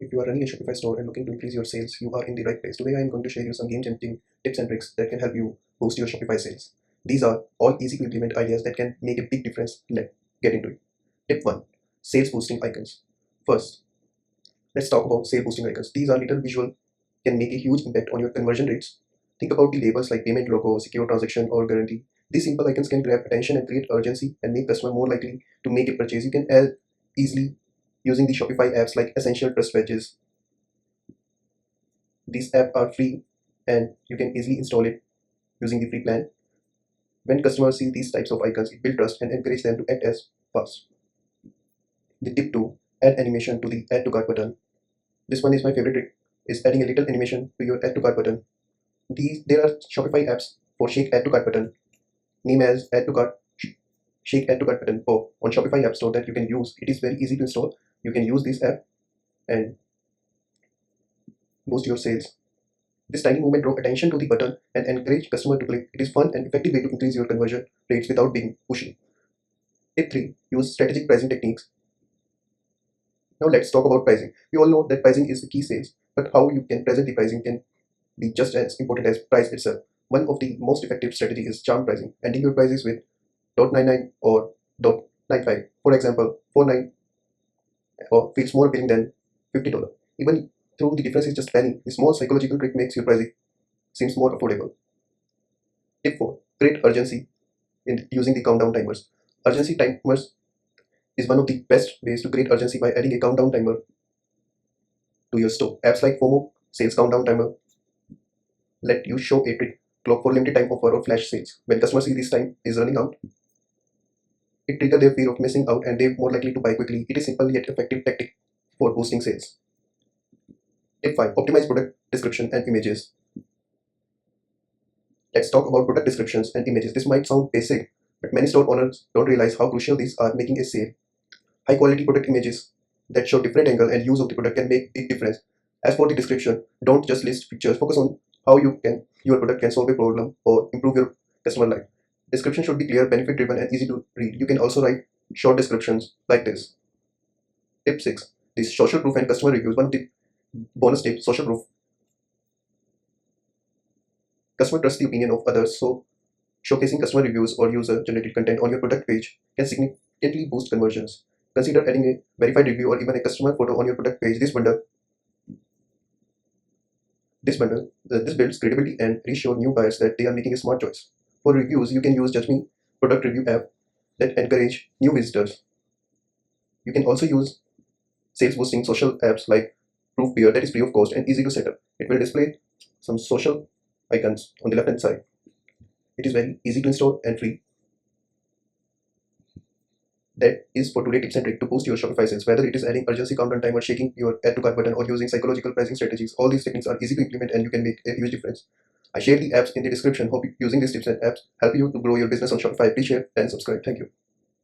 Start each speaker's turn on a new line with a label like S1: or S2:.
S1: If you are running a Shopify store and looking to increase your sales, you are in the right place. Today I am going to share you some game-changing tips and tricks that can help you boost your Shopify sales. These are all easy to implement ideas that can make a big difference. Let's get into it. Tip 1. Sales boosting icons. First, let's talk about sale boosting icons. These are little visual, can make a huge impact on your conversion rates. Think about the labels like payment logo, secure transaction, or guarantee. These simple icons can grab attention and create urgency and make customer more likely to make a purchase. You can add easily using the Shopify apps like Essential Trust Badges. These apps are free and you can easily install it using the free plan. When customers see these types of icons, it builds trust and encourage them to act as fast. The tip 2. Add animation to the add to cart button. This one is my favorite trick, is adding a little animation to your add to cart button. There are Shopify apps for Shake Add to Cart button, name as Add to Cart, Shake Add to Cart button on Shopify App Store that you can use. It is very easy to install. You can use this app and boost your sales. This tiny movement draw attention to the button and encourage customer to click. It is fun and effective way to increase your conversion rates without being pushy. Tip 3. Use strategic pricing techniques. Now let's talk about pricing. We all know that pricing is the key sales, but how you can present the pricing can be just as important as price itself. One of the most effective strategy is charm pricing, ending your prices with .99 or .95. For example, $4.9 or feels more appealing than $50. Even though the difference is just penny, the small psychological trick makes your pricing seems more affordable. Tip 4. Create urgency in using the countdown timers. Urgency timers is one of the best ways to create urgency by adding a countdown timer to your store. Apps like FOMO, Sales Countdown Timer, let you show a clock for limited time offer or flash sales. When customers see this time is running out, it triggers their fear of missing out and they're more likely to buy quickly. It is simple yet effective tactic for boosting sales. Tip 5. Optimize product description and images. Let's talk about product descriptions and images. This might sound basic, but many store owners don't realize how crucial these are making a sale. High quality product images that show different angle and use of the product can make a big difference. As for the description, don't just list pictures. Focus on how your product can solve a problem or improve your customer life. Description should be clear, benefit driven, and easy to read. You can also write short descriptions like this. Tip 6. This social proof and customer reviews. One tip, bonus tip, social proof. Customer trusts the opinion of others, so showcasing customer reviews or user generated content on your product page can significantly boost conversions. Consider adding a verified review or even a customer photo on your product page. This builds credibility and reassure new buyers that they are making a smart choice. For reviews, you can use Judge Me product review app that encourage new visitors. You can also use sales boosting social apps like Proof Beer that is free of cost and easy to set up. It will display some social icons on the left hand side. It is very easy to install and free. That is for today tips and tricks to boost your Shopify sales. Whether it is adding urgency countdown timer, shaking your add to cart button, or using psychological pricing strategies, all these techniques are easy to implement and you can make a huge difference. I shared the apps in the description. Hope using these tips and apps help you to grow your business on Shopify. Please share and subscribe. Thank you.